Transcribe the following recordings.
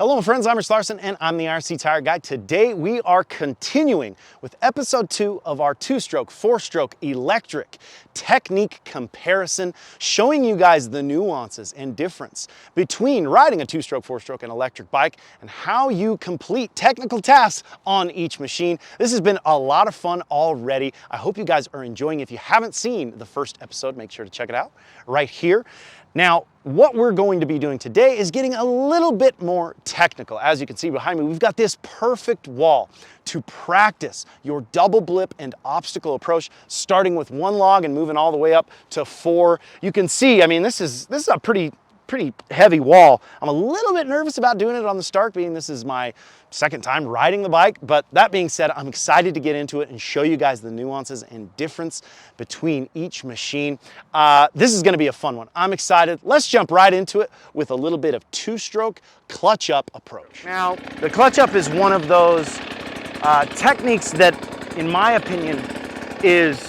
Hello friends, I'm Rich Larson and I'm the IRC Tire Guy. Today we are continuing with episode 2 of our 2-stroke, 4-stroke electric technique comparison, showing you guys the nuances and difference between riding a 2-stroke, 4-stroke and electric bike and how you complete technical tasks on each machine. This has been a lot of fun already. I hope you guys are enjoying. If you haven't seen the first episode, make sure to check it out right here. Now, what we're going to be doing today is getting a little bit more technical. As you can see behind me, we've got this perfect wall to practice your double blip and obstacle approach, starting with 1 log and moving all the way up to 4. You can see, I mean, this is a pretty heavy wall. I'm a little bit nervous about doing it on the start, being this is my second time riding the bike, but that being said, I'm excited to get into it and show you guys the nuances and difference between each machine. This is gonna be a fun one. I'm excited. Let's jump right into it with a little bit of 2-stroke clutch up approach. Now, the clutch up is one of those techniques that, in my opinion, is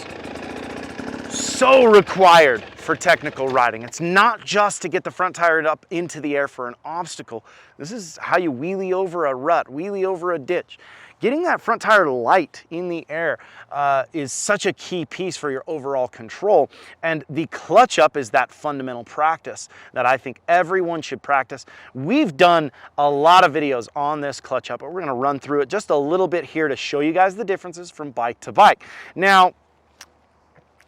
so required for technical riding. It's not just to get the front tire up into the air for an obstacle. This is how you wheelie over a rut, wheelie over a ditch. Getting that front tire light in the air is such a key piece for your overall control. And the clutch up is that fundamental practice that I think everyone should practice. We've done a lot of videos on this clutch up, but we're gonna run through it just a little bit here to show you guys the differences from bike to bike. Now,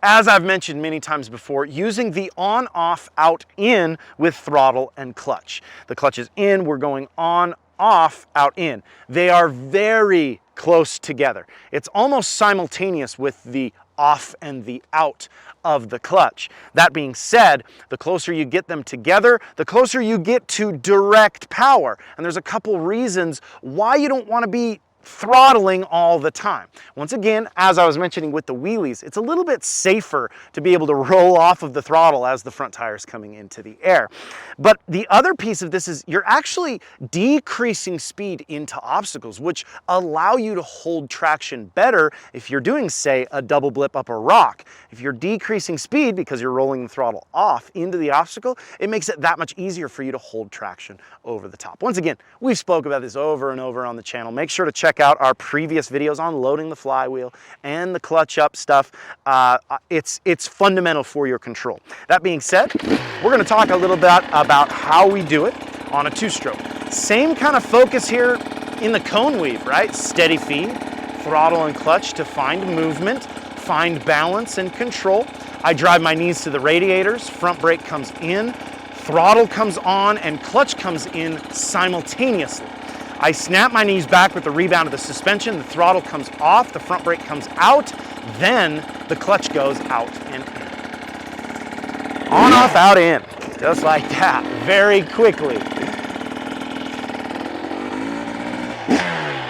as I've mentioned many times before, using the on, off, out, in with throttle and clutch. The clutch is in, we're going on, off, out, in. They are very close together. It's almost simultaneous with the off and the out of the clutch. That being said, the closer you get them together, the closer you get to direct power. And there's a couple reasons why you don't want to be throttling all the time. Once again, as I was mentioning with the wheelies, it's a little bit safer to be able to roll off of the throttle as the front tire is coming into the air. But the other piece of this is you're actually decreasing speed into obstacles, which allow you to hold traction better if you're doing, say, a double blip up a rock. If you're decreasing speed because you're rolling the throttle off into the obstacle, it makes it that much easier for you to hold traction over the top. Once again, we've spoke about this over and over on the channel. Make sure to check out our previous videos on loading the flywheel and the clutch up stuff. It's fundamental for your control. That being said, we're going to talk a little bit about how we do it on a 2-stroke. Same kind of focus here in the cone weave, right? Steady feed, throttle and clutch to find movement, find balance and control. I drive my knees to the radiators, front brake comes in, throttle comes on, and clutch comes in simultaneously. I snap my knees back with the rebound of the suspension, the throttle comes off, the front brake comes out, then the clutch goes out and in. On, off, out, in. Just like that, very quickly.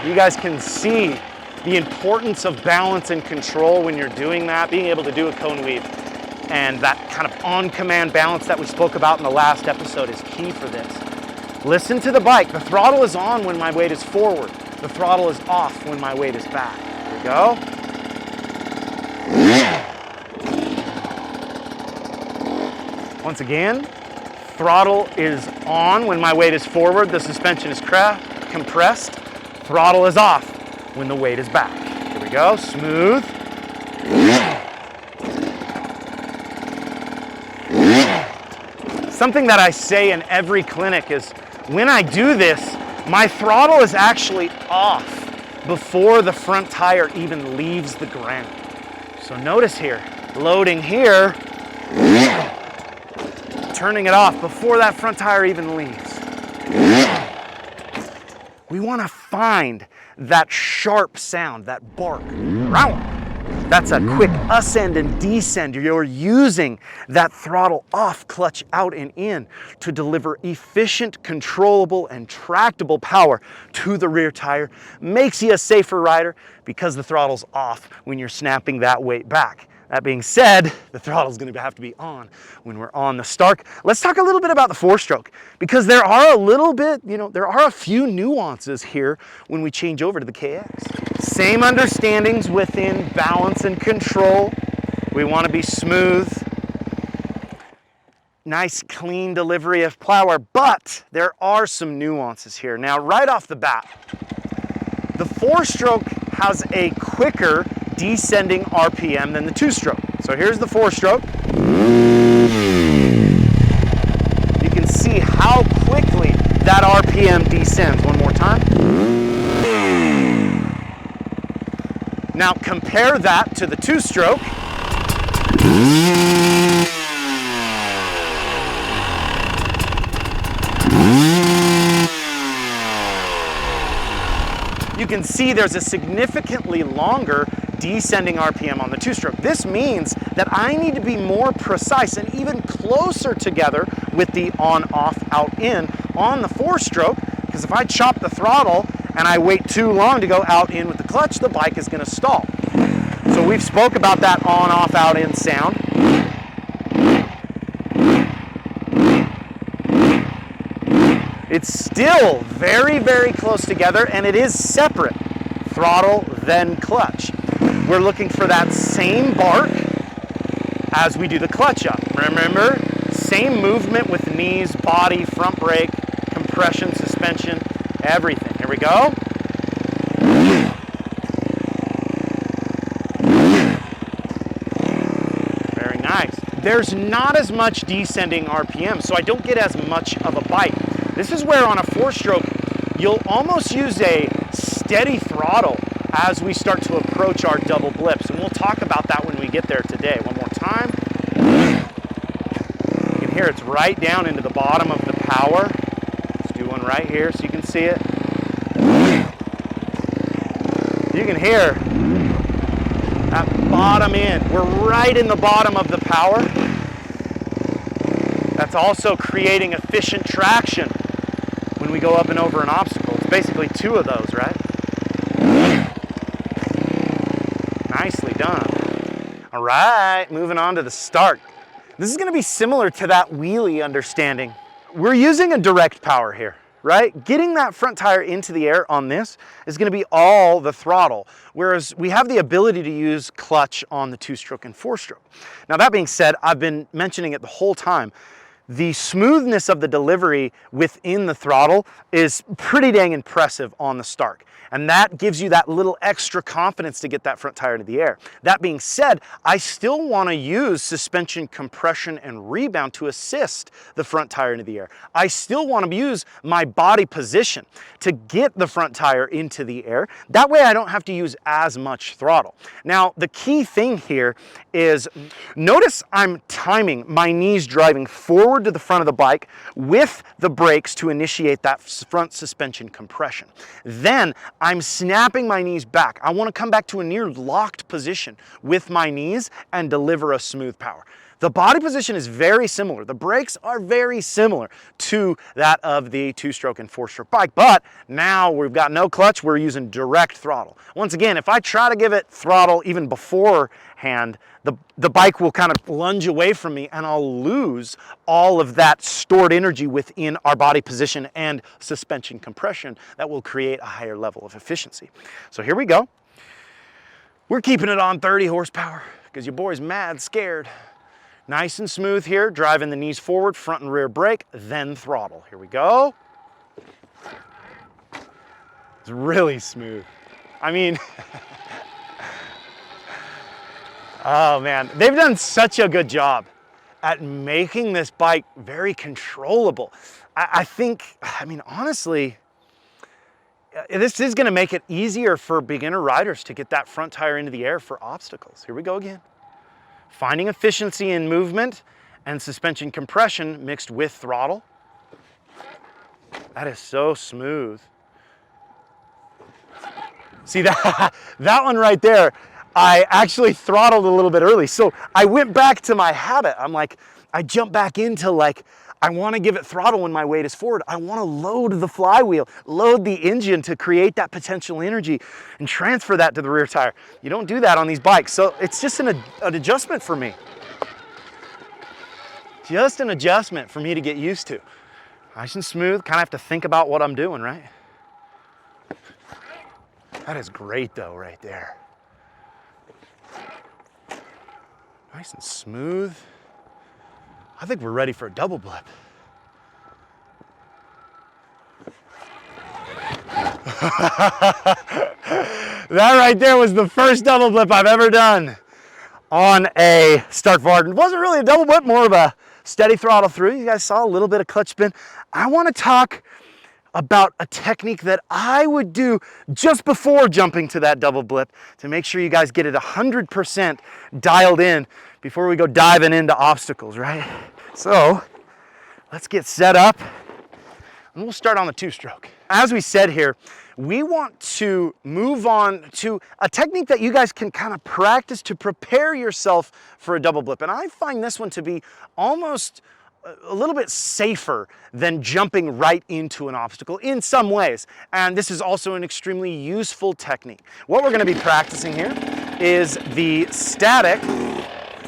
You guys can see the importance of balance and control when you're doing that, being able to do a cone weave. And that kind of on-command balance that we spoke about in the last episode is key for this. Listen to the bike. The throttle is on when my weight is forward. The throttle is off when my weight is back. Here we go. Once again, throttle is on when my weight is forward. The suspension is compressed. Throttle is off when the weight is back. Here we go. Smooth. Something that I say in every clinic is, when I do this, my throttle is actually off before the front tire even leaves the ground. So notice here, loading here, turning it off before that front tire even leaves. We want to find that sharp sound, that bark. That's a quick ascend and descend. You're using that throttle off, clutch out and in to deliver efficient, controllable, and tractable power to the rear tire. Makes you a safer rider because the throttle's off when you're snapping that weight back. That being said, the throttle's going to have to be on when we're on the Stark. Let's talk a little bit about the 4-stroke, because there are a few nuances here when we change over to the KX. Same understandings within balance and control. We want to be smooth. Nice clean delivery of power, but there are some nuances here. Now, right off the bat, the 4-stroke has a quicker descending RPM than the 2-stroke. So here's the 4-stroke. You can see how quickly that RPM descends. One more time. Now compare that to the 2-stroke. You can see there's a significantly longer descending RPM on the 2-stroke. This means that I need to be more precise and even closer together with the on, off, out, in on the 4-stroke, because if I chop the throttle and I wait too long to go out, in with the clutch, the bike is going to stall. So we've spoke about that on, off, out, in sound. It's still very, very close together, and it is separate, throttle then clutch. We're looking for that same bark as we do the clutch up. Remember, same movement with knees, body, front brake, compression, suspension, everything. Here we go. Very nice. There's not as much descending RPM, so I don't get as much of a bite. This is where on a 4-stroke, you'll almost use a steady throttle as we start to approach our double blips. And we'll talk about that when we get there today. One more time. You can hear it's right down into the bottom of the power. Let's do one right here so you can see it. You can hear that bottom end. We're right in the bottom of the power. That's also creating efficient traction when we go up and over an obstacle. It's basically 2 of those, right? Nicely done. All right, moving on to the start. This is going to be similar to that wheelie understanding. We're using a direct power here, right? Getting that front tire into the air on this is going to be all the throttle, whereas we have the ability to use clutch on the 2-stroke and 4-stroke. Now, that being said, I've been mentioning it the whole time. The smoothness of the delivery within the throttle is pretty dang impressive on the start. And that gives you that little extra confidence to get that front tire into the air. That being said, I still want to use suspension compression and rebound to assist the front tire into the air. I still want to use my body position to get the front tire into the air. That way I don't have to use as much throttle. Now, the key thing here is notice I'm timing my knees driving forward to the front of the bike with the brakes to initiate that front suspension compression. Then I'm snapping my knees back. I want to come back to a near locked position with my knees and deliver a smooth power. The body position is very similar. The brakes are very similar to that of the 2-stroke and 4-stroke bike, but now we've got no clutch, we're using direct throttle. Once again, if I try to give it throttle even beforehand, the bike will kind of lunge away from me and I'll lose all of that stored energy within our body position and suspension compression that will create a higher level of efficiency. So here we go. We're keeping it on 30 horsepower because your boy's mad scared. Nice and smooth here, driving the knees forward, front and rear brake, then throttle. Here we go. It's really smooth. I mean, oh man, they've done such a good job at making this bike very controllable. I mean, honestly, this is gonna make it easier for beginner riders to get that front tire into the air for obstacles. Here we go again. Finding efficiency in movement and suspension compression mixed with throttle. That is so smooth. See that one right there, I actually throttled a little bit early. So I went back to my habit. I'm like, I jump back into I want to give it throttle when my weight is forward. I want to load the flywheel, load the engine to create that potential energy and transfer that to the rear tire. You don't do that on these bikes. So it's just an adjustment for me. Just an adjustment for me to get used to. Nice and smooth, kind of have to think about what I'm doing, right? That is great though, right there. Nice and smooth. I think we're ready for a double blip. That right there was the first double blip I've ever done on a Stark Varden. It wasn't really a double blip, more of a steady throttle through. You guys saw a little bit of clutch spin. I want to talk about a technique that I would do just before jumping to that double blip to make sure you guys get it 100% dialed in before we go diving into obstacles, right? So let's get set up and we'll start on the two-stroke. As we said here, we want to move on to a technique that you guys can kind of practice to prepare yourself for a double blip. And I find this one to be almost a little bit safer than jumping right into an obstacle in some ways. And this is also an extremely useful technique. What we're going to be practicing here is the static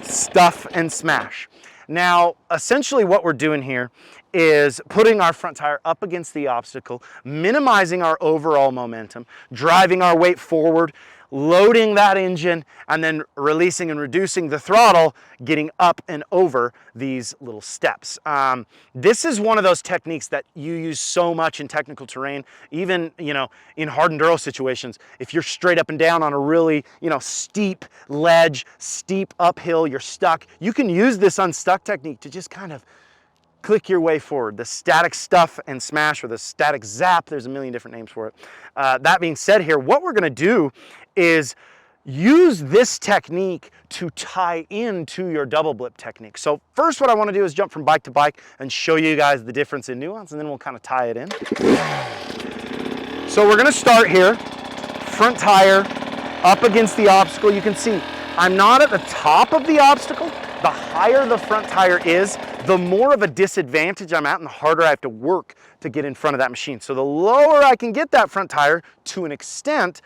stuff and smash. Now, essentially what we're doing here is putting our front tire up against the obstacle, minimizing our overall momentum, driving our weight forward, loading that engine, and then releasing and reducing the throttle, getting up and over these little steps. This is one of those techniques that you use so much in technical terrain, even, in hard enduro situations. If you're straight up and down on a really, steep ledge, steep uphill, you're stuck, you can use this unstuck technique to just kind of click your way forward. The static stuff and smash, or the static zap, there's a million different names for it. That being said here, what we're gonna do is use this technique to tie into your double blip technique. So first what I wanna do is jump from bike to bike and show you guys the difference in nuance, and then we'll kind of tie it in. So we're gonna start here, front tire up against the obstacle. You can see I'm not at the top of the obstacle. The higher the front tire is, the more of a disadvantage I'm at and the harder I have to work to get in front of that machine. So the lower I can get that front tire to an extent,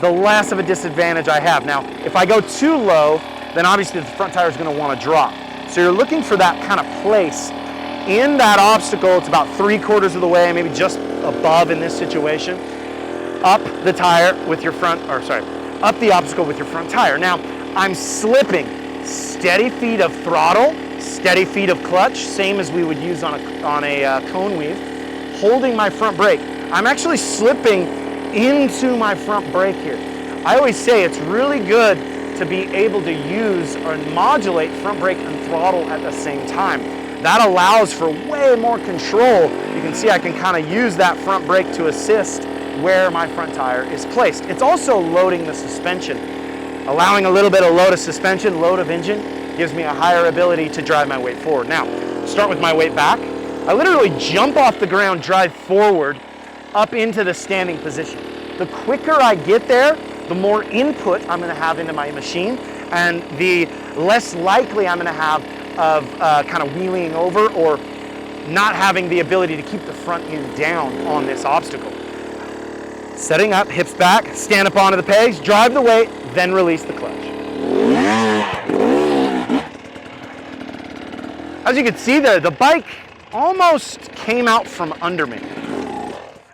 the less of a disadvantage I have. Now, if I go too low, then obviously the front tire is going to want to drop. So you're looking for that kind of place in that obstacle. It's about 3/4 of the way, maybe just above in this situation. Up the tire with your up the obstacle with your front tire. Now, I'm slipping. Steady feet of throttle, steady feet of clutch, same as we would use on a cone weave, holding my front brake. I'm actually slipping into my front brake here. I always say it's really good to be able to use or modulate front brake and throttle at the same time. That allows for way more control. You can see I can kind of use that front brake to assist where my front tire is placed. It's also loading the suspension. Allowing a little bit of load of suspension, load of engine, gives me a higher ability to drive my weight forward. Now, start with my weight back. I literally jump off the ground, drive forward, up into the standing position. The quicker I get there, the more input I'm gonna have into my machine, and the less likely I'm gonna have of kind of wheeling over or not having the ability to keep the front end down on this obstacle. Setting up, hips back, stand up onto the pegs, drive the weight, then release the clutch. As you can see there, the bike almost came out from under me.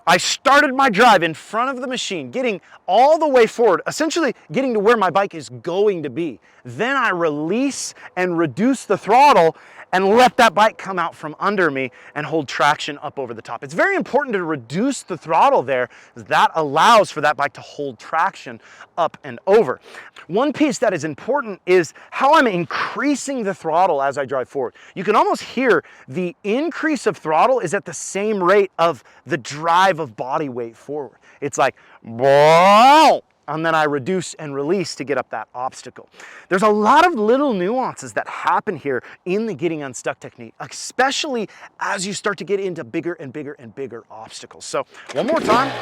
I started my drive in front of the machine, getting all the way forward, essentially getting to where my bike is going to be. Then I release and reduce the throttle and let that bike come out from under me and hold traction up over the top. It's very important to reduce the throttle there, as that allows for that bike to hold traction up and over. One piece that is important is how I'm increasing the throttle as I drive forward. You can almost hear the increase of throttle is at the same rate of the drive of body weight forward. It's like, whoa! And then I reduce and release to get up that obstacle. There's a lot of little nuances that happen here in the getting unstuck technique, especially as you start to get into bigger and bigger and bigger obstacles. So one more time,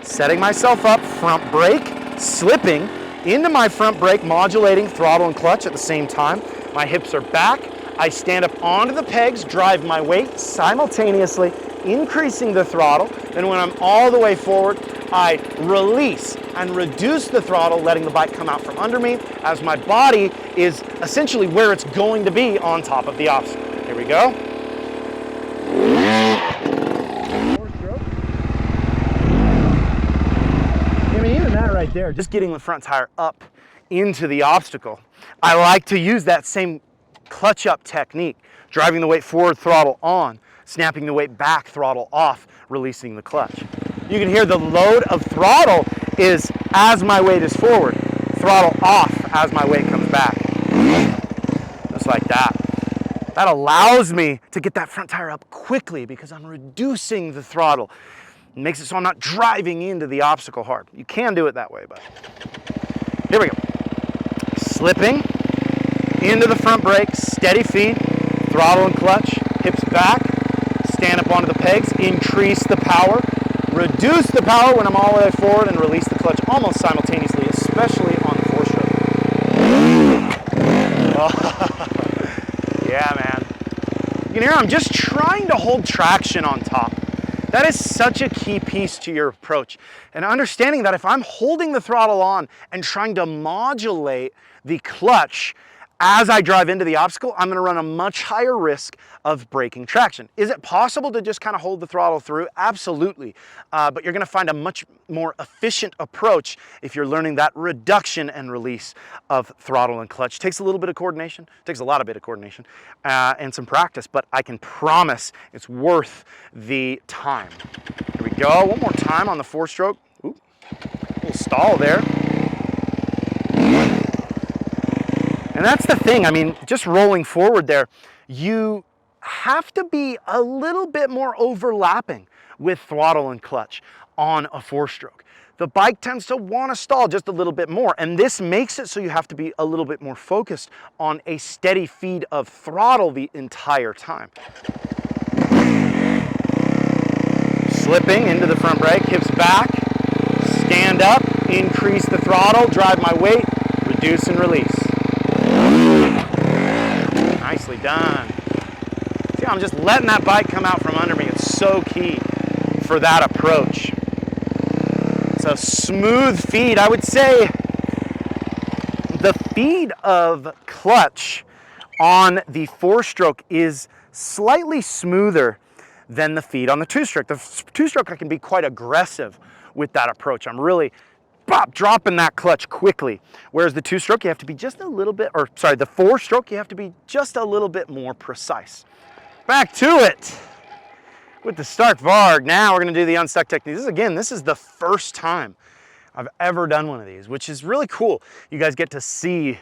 setting myself up, front brake, slipping into my front brake, modulating throttle and clutch at the same time. My hips are back. I stand up onto the pegs, drive my weight simultaneously, increasing the throttle. Then when I'm all the way forward, I release and reduce the throttle, letting the bike come out from under me as my body is essentially where it's going to be on top of the obstacle. Here we go. I mean, even that right there, just getting the front tire up into the obstacle. I like to use that same clutch up technique, driving the weight forward, throttle on, snapping the weight back, throttle off, releasing the clutch. You can hear the load of throttle is as my weight is forward, throttle off as my weight comes back. Just like that. That allows me to get that front tire up quickly because I'm reducing the throttle. It makes it so I'm not driving into the obstacle hard. You can do it that way, but here we go. Slipping into the front brake, steady feed, throttle and clutch, hips back, stand up onto the pegs, increase the power, reduce the power when I'm all the way forward, and release the clutch almost simultaneously, especially on the 4-stroke. Oh, yeah, man. You can hear I'm just trying to hold traction on top. That is such a key piece to your approach. And understanding that if I'm holding the throttle on and trying to modulate the clutch as I drive into the obstacle, I'm gonna run a much higher risk of breaking traction. Is it possible to just kind of hold the throttle through? Absolutely. But you're gonna find a much more efficient approach if you're learning that reduction and release of throttle and clutch. It takes a little bit of coordination, it takes a lot of coordination and some practice, but I can promise it's worth the time. Here we go, one more time on the 4-stroke. Ooh, a little stall there. And that's the thing, I mean, just rolling forward there, you have to be a little bit more overlapping with throttle and clutch on a 4-stroke. The bike tends to want to stall just a little bit more, and this makes it so you have to be a little bit more focused on a steady feed of throttle the entire time. Slipping into the front brake, hips back, stand up, increase the throttle, drive my weight, reduce and release. Nicely done. See, I'm just letting that bike come out from under me. It's so key for that approach. It's a smooth feed. I would say the feed of clutch on the 4-stroke is slightly smoother than the feed on the 2-stroke. The 2-stroke, I can be quite aggressive with that approach. I'm really dropping that clutch quickly. Whereas the 2-stroke, you have to be just a little bit, or sorry, the 4-stroke, you have to be just a little bit more precise. Back to it with the Stark Varg. Now we're gonna do the Unstuck Technique. This is the first time I've ever done one of these, which is really cool. You guys get to see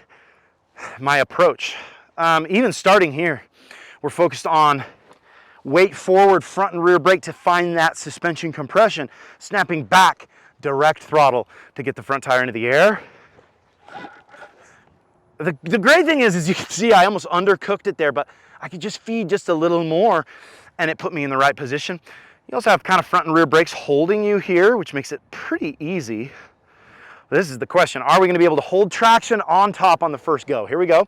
my approach. Even starting here, we're focused on weight forward, front and rear brake to find that suspension compression, snapping back, direct throttle to get the front tire into the air. The great thing is you can see I almost undercooked it there, but I could just feed just a little more and it put me in the right position. You also have kind of front and rear brakes holding you here, which makes it pretty easy. This is the question. Are we gonna be able to hold traction on top on the first go? Here we go.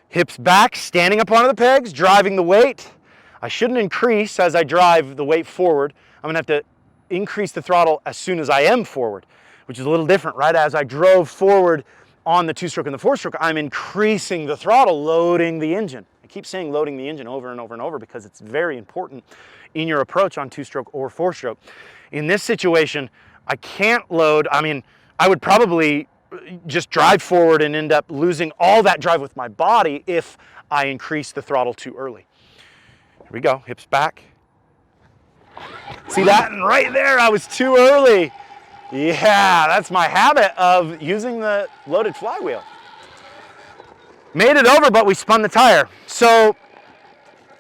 Hips back, standing up onto the pegs, driving the weight. I shouldn't increase as I drive the weight forward. I'm gonna have to increase the throttle as soon as I am forward, which is a little different, right? As I drove forward on the 2-stroke and the 4-stroke, I'm increasing the throttle, loading the engine. I keep saying loading the engine over and over and over because it's very important in your approach on 2-stroke or 4-stroke. In this situation, I can't load. I mean, I would probably just drive forward and end up losing all that drive with my body if I increase the throttle too early. Here we go, hips back. See that? And right there, I was too early. Yeah, that's my habit of using the loaded flywheel. Made it over, but we spun the tire. So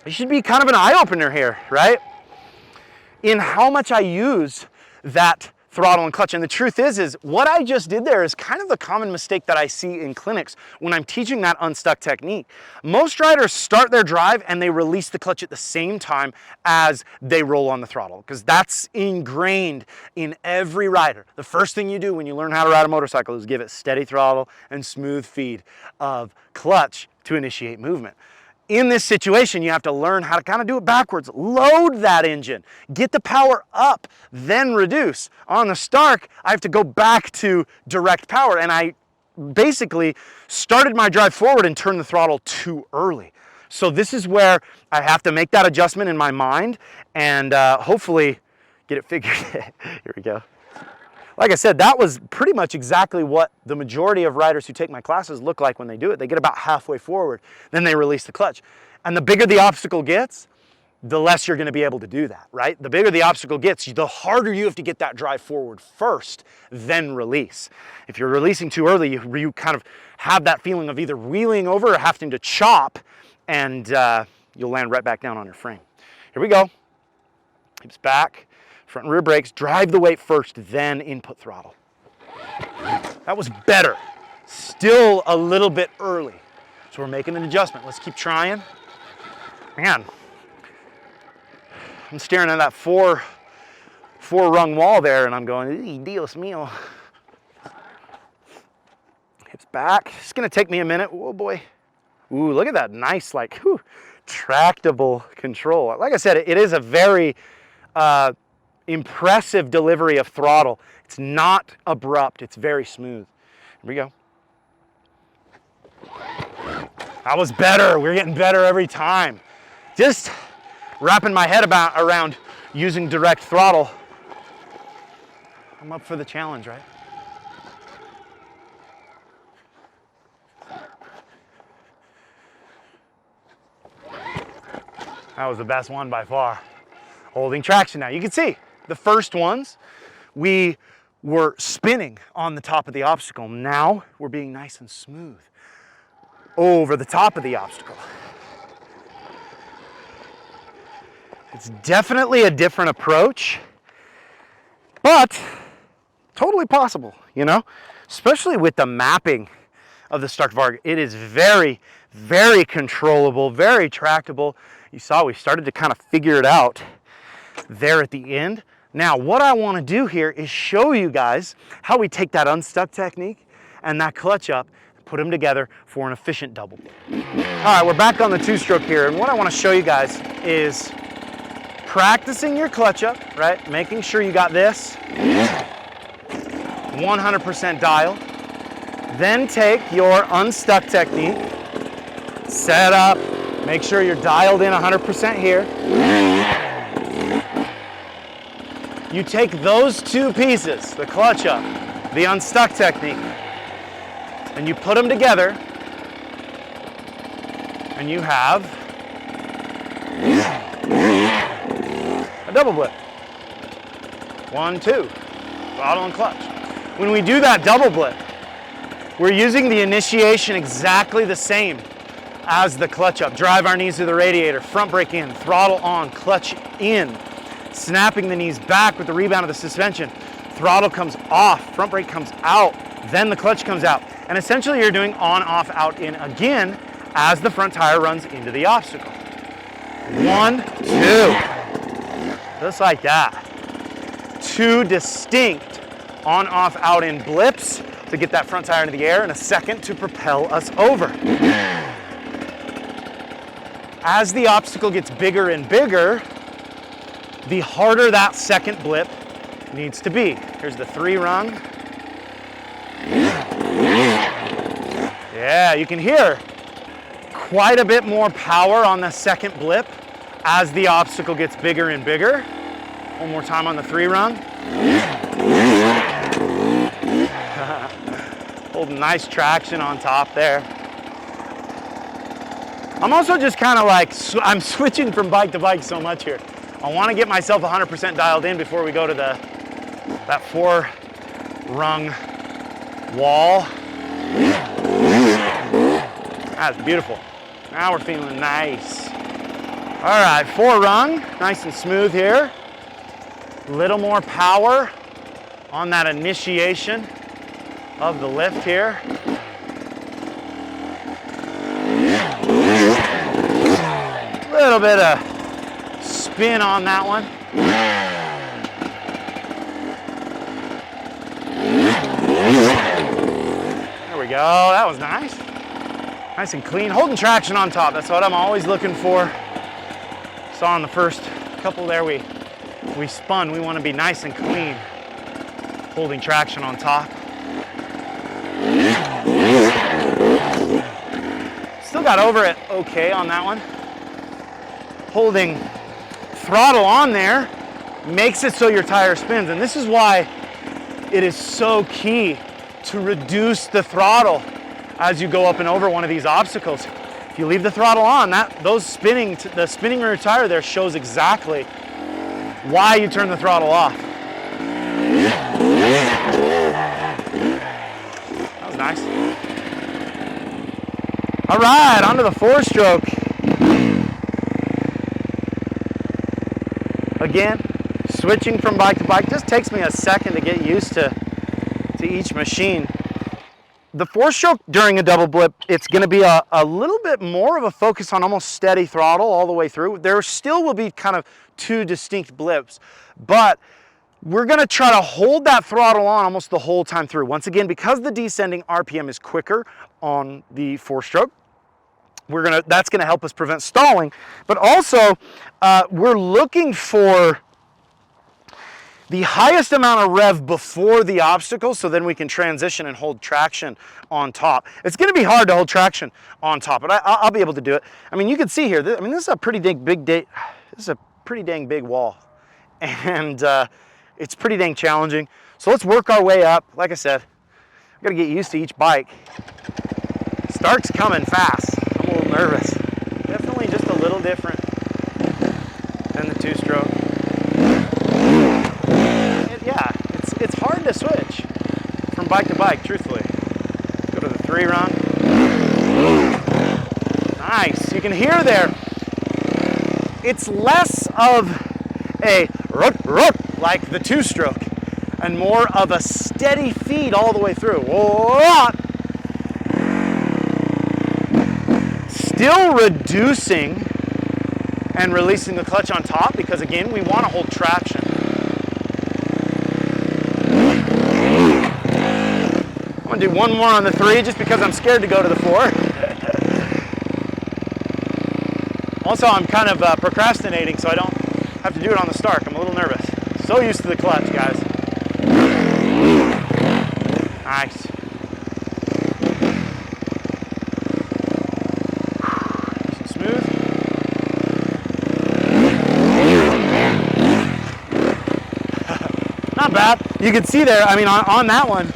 it should be kind of an eye-opener here, right? In how much I use that throttle and clutch. And the truth is what I just did there is kind of the common mistake that I see in clinics when I'm teaching that unstuck technique. Most riders start their drive and they release the clutch at the same time as they roll on the throttle, because that's ingrained in every rider. The first thing you do when you learn how to ride a motorcycle is give it steady throttle and smooth feed of clutch to initiate movement. In this situation, you have to learn how to kind of do it backwards. Load that engine, get the power up, then reduce. On the Stark, I have to go back to direct power, and I basically started my drive forward and turned the throttle too early. So this is where I have to make that adjustment in my mind and hopefully get it figured. Here we go. Like I said, that was pretty much exactly what the majority of riders who take my classes look like when they do it. They get about halfway forward, then they release the clutch. And the bigger the obstacle gets, the less you're gonna be able to do that, right? The bigger the obstacle gets, the harder you have to get that drive forward first, then release. If you're releasing too early, you kind of have that feeling of either wheeling over or having to chop, and you'll land right back down on your frame. Here we go. Hips back, front and rear brakes, drive the weight first, then input throttle. That was better. Still a little bit early. So we're making an adjustment. Let's keep trying. Man, I'm staring at that four rung wall there and I'm going, Dios mío. Hips back. It's gonna take me a minute. Oh boy. Ooh, look at that nice, like, whew, tractable control. Like I said, it is a very impressive delivery of throttle. It's not abrupt, it's very smooth. Here we go. That was better. We're getting better every time. Just wrapping my head around using direct throttle. I'm up for the challenge, right? That was the best one by far. Holding traction now. You can see the first ones, we were spinning on the top of the obstacle. Now we're being nice and smooth over the top of the obstacle. It's definitely a different approach, but totally possible, you know? Especially with the mapping of the Stuck Varg. It is very, very controllable, very tractable. You saw we started to kind of figure it out there at the end. Now, what I want to do here is show you guys how we take that unstuck technique and that clutch up, put them together for an efficient double. All right, we're back on the two-stroke here, and what I want to show you guys is practicing your clutch up, right? Making sure you got this 100% dial. Then take your unstuck technique, set up, make sure you're dialed in 100% here. You take those two pieces, the clutch up, the unstuck technique, and you put them together, and you have a double blip. 1, 2, throttle and clutch. When we do that double blip, we're using the initiation exactly the same as the clutch up. Drive our knees to the radiator, front brake in, throttle on, clutch in, snapping the knees back with the rebound of the suspension. Throttle comes off, front brake comes out, then the clutch comes out. And essentially you're doing on, off, out, in again as the front tire runs into the obstacle. 1, 2, just like that. 2 distinct on, off, out, in blips to get that front tire into the air, and a second to propel us over. As the obstacle gets bigger and bigger, the harder that second blip needs to be. Here's the 3 rung. Yeah, you can hear quite a bit more power on the second blip as the obstacle gets bigger and bigger. One more time on the 3 rung. Holding nice traction on top there. I'm also just kind of like, I'm switching from bike to bike so much here. I want to get myself 100% dialed in before we go to that 4 rung wall. That's beautiful. Now we're feeling nice. All right, 4 rung, nice and smooth here. Little more power on that initiation of the lift here. Little bit of spin on that one. There we go, that was nice. Nice and clean, holding traction on top. That's what I'm always looking for. Saw on the first couple there, we spun. We want to be nice and clean. Holding traction on top. Still got over it okay on that one. Holding throttle on there makes it so your tire spins, and this is why it is so key to reduce the throttle as you go up and over one of these obstacles. If you leave the throttle on, the spinning rear tire there shows exactly why you turn the throttle off. That was nice. All right, onto the 4-stroke. Again, switching from bike to bike just takes me a second to get used to each machine. The 4-stroke during a double blip, it's going to be a little bit more of a focus on almost steady throttle all the way through. There still will be kind of 2 distinct blips, but we're going to try to hold that throttle on almost the whole time through. Once again, because the descending RPM is quicker on the 4-stroke, that's going to help us prevent stalling. But also, we're looking for the highest amount of rev before the obstacle, so then we can transition and hold traction on top. It's going to be hard to hold traction on top, but I'll be able to do it. I mean, you can see here, this is a pretty dang big wall, and it's pretty dang challenging. So let's work our way up. Like I said, we've got to get used to each bike. Start's coming fast. I'm a little nervous. Definitely just a little different than the 2-stroke. Yeah, it's hard to switch from bike to bike, truthfully. Go to the 3-run. Nice, you can hear there, it's less of a rut like the 2-stroke and more of a steady feed all the way through. Still reducing and releasing the clutch on top because, again, we want to hold traction. I'm going to do one more on the 3 just because I'm scared to go to the 4. Also, I'm kind of procrastinating, so I don't have to do it on the start. I'm a little nervous. So used to the clutch, guys. Nice. Smooth. Not bad. You can see there, I mean, on that one,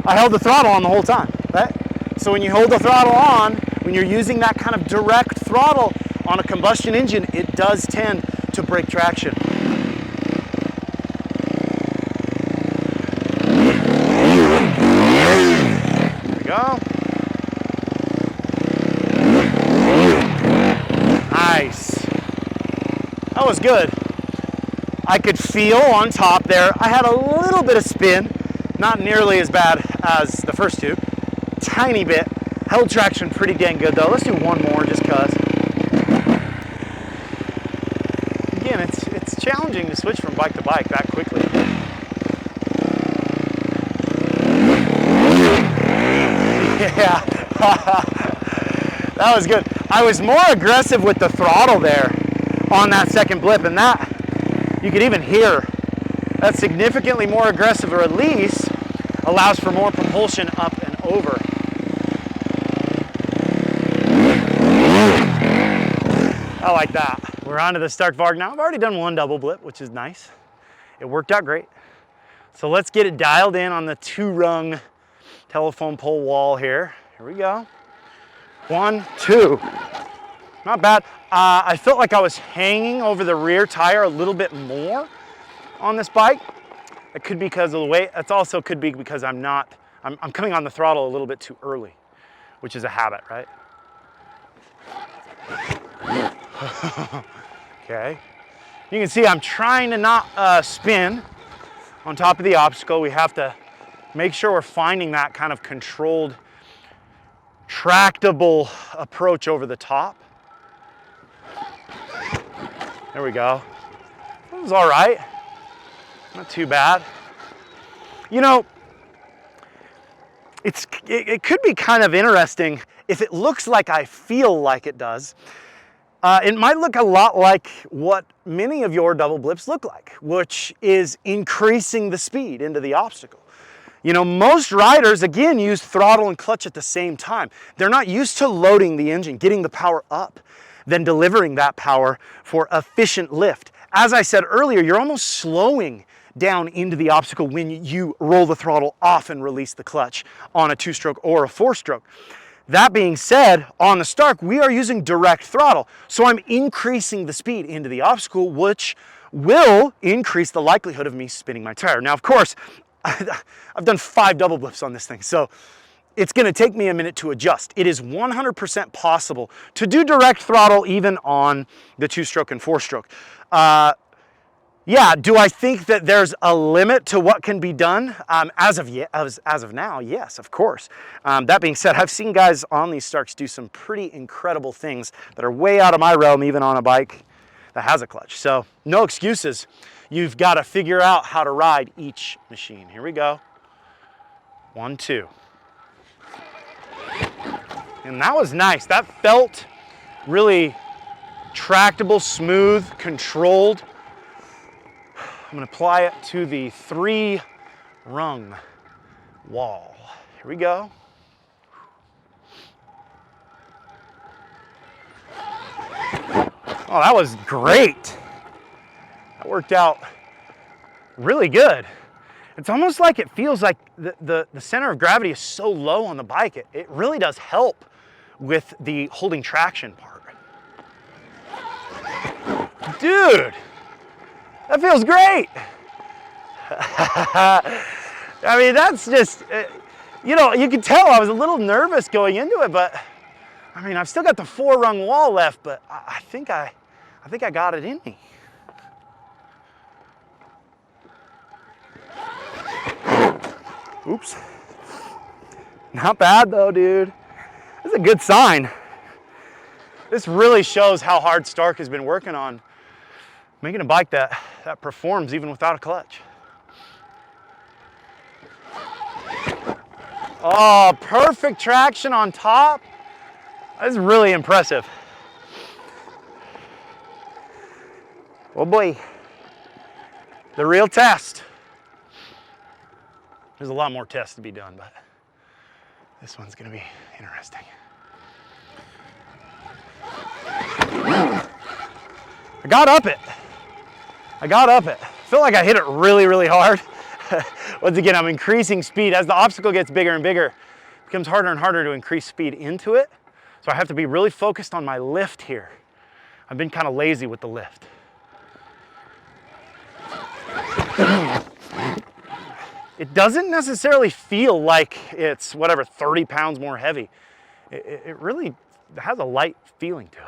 I held the throttle on the whole time, right? So when you hold the throttle on, when you're using that kind of direct throttle on a combustion engine, it does tend to break traction. There we go. Nice. That was good. I could feel on top there, I had a little bit of spin, not nearly as bad as the first 2. Tiny bit. Held traction pretty dang good though. Let's do one more just cause. Again, it's challenging to switch from bike to bike that quickly. Yeah. That was good. I was more aggressive with the throttle there on that second blip, and that you could even hear. That's significantly more aggressive release, allows for more propulsion up and over. I like that. We're on to the Stark Varg now. I've already done one double blip, which is nice. It worked out great. So let's get it dialed in on the 2-rung telephone pole wall here. Here we go. 1, 2. Not bad. I felt like I was hanging over the rear tire a little bit more on this bike. It could be because of the weight. It also could be because I'm coming on the throttle a little bit too early, which is a habit, right? Okay. You can see I'm trying to not spin on top of the obstacle. We have to make sure we're finding that kind of controlled, tractable approach over the top. There we go. That was all right. Not too bad. You know, it could be kind of interesting if it looks like I feel like it does. It might look a lot like what many of your double blips look like, which is increasing the speed into the obstacle. You know, most riders, again, use throttle and clutch at the same time. They're not used to loading the engine, getting the power up, then delivering that power for efficient lift. As I said earlier, you're almost slowing down into the obstacle when you roll the throttle off and release the clutch on a 2-stroke or a 4-stroke. That being said, on the Stark, we are using direct throttle. So I'm increasing the speed into the obstacle, which will increase the likelihood of me spinning my tire. Now, of course, I've done 5 double blips on this thing, so it's gonna take me a minute to adjust. It is 100% possible to do direct throttle even on the 2-stroke and 4-stroke. Yeah, do I think that there's a limit to what can be done? As of now, yes, of course. That being said, I've seen guys on these Starks do some pretty incredible things that are way out of my realm, even on a bike that has a clutch. So no excuses. You've got to figure out how to ride each machine. Here we go. 1, 2. And that was nice. That felt really tractable, smooth, controlled. I'm gonna apply it to the 3-rung wall. Here we go. Oh, that was great. That worked out really good. It's almost like it feels like the center of gravity is so low on the bike. It really does help with the holding traction part. Dude, that feels great. I mean, that's just, you know, you could tell I was a little nervous going into it, but I mean, I've still got the 4-rung wall left, but I think I got it in me. Oops. Not bad though, dude. This is a good sign. This really shows how hard Stark has been working on making a bike that performs even without a clutch. Oh, perfect traction on top. That's really impressive. Oh boy, the real test. There's a lot more tests to be done, but this one's gonna be interesting. I got up it. I feel like I hit it really, really hard. Once again, I'm increasing speed. As the obstacle gets bigger and bigger, it becomes harder and harder to increase speed into it. So I have to be really focused on my lift here. I've been kind of lazy with the lift. It doesn't necessarily feel like it's whatever, 30 pounds more heavy. It really has a light feeling to it.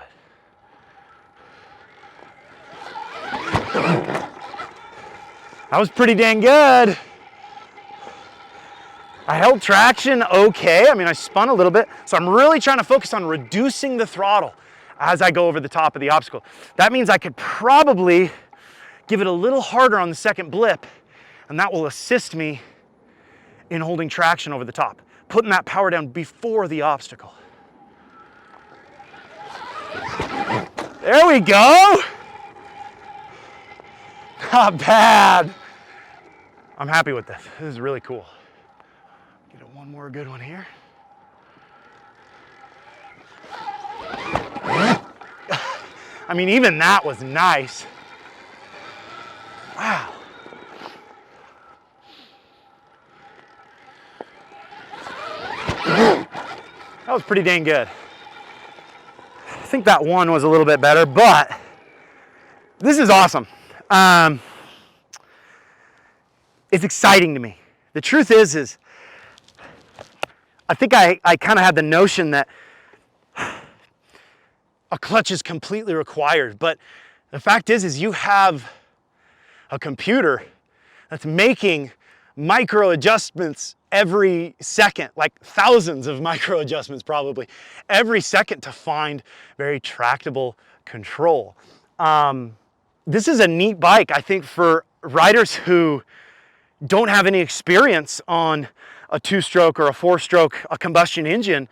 That was pretty dang good. I held traction okay. I mean, I spun a little bit. So I'm really trying to focus on reducing the throttle as I go over the top of the obstacle. That means I could probably give it a little harder on the second blip, and that will assist me in holding traction over the top, putting that power down before the obstacle. There we go. Not bad. I'm happy with this. This is really cool. Get one more good one here. I mean, even that was nice. Wow. That was pretty dang good. I think that one was a little bit better, but this is awesome. It's exciting to me. The truth is I think I kind of had the notion that a clutch is completely required, but the fact is you have a computer that's making micro adjustments every second, like thousands of micro adjustments probably, every second to find very tractable control. This is a neat bike, I think, for riders who don't have any experience on a 2-stroke or a 4-stroke, a combustion engine.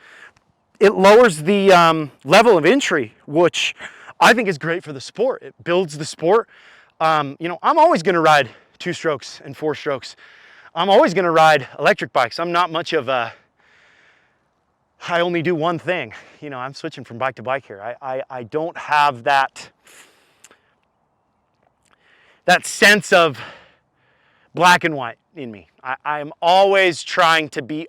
It lowers the level of entry, which I think is great for the sport. It builds the sport. You know, I'm always gonna ride 2-strokes and 4-strokes. I'm always gonna ride electric bikes. I'm not much of a, I only do one thing. You know, I'm switching from bike to bike here. I don't have that sense of black and white in me. I'm always trying to be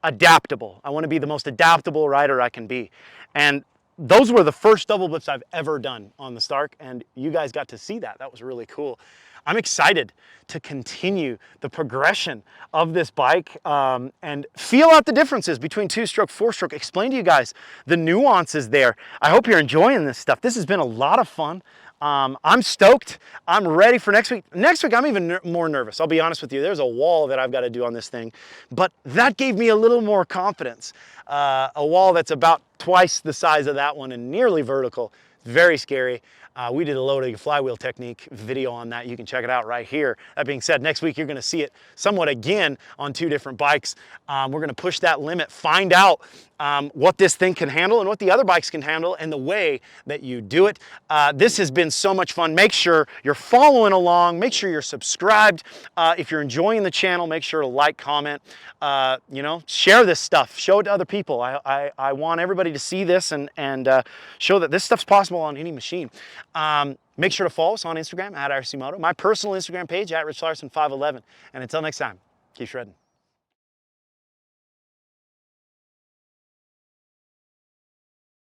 adaptable. I want to be the most adaptable rider I can be. And those were the first double blips I've ever done on the Stark, and you guys got to see that. That was really cool. I'm excited to continue the progression of this bike and feel out the differences between 2-stroke, 4-stroke, explain to you guys the nuances there. I hope you're enjoying this stuff. This has been a lot of fun. I'm stoked. I'm ready for next week. Next week, I'm even more nervous. I'll be honest with you. There's a wall that I've got to do on this thing, but that gave me a little more confidence. A wall that's about twice the size of that one and nearly vertical. Very scary. We did a loading flywheel technique video on that. You can check it out right here. That being said, next week you're going to see it somewhat again on 2 different bikes. We're going to push that limit, find out what this thing can handle and what the other bikes can handle and the way that you do it. This has been so much fun. Make sure you're following along. Make sure you're subscribed. If you're enjoying the channel, make sure to like, comment, you know, share this stuff. Show it to other people. I want everybody to see this and show that this stuff's possible on any machine. Make sure to follow us on Instagram at IRC Moto, my personal Instagram page at RichLarson511. And until next time, keep shredding.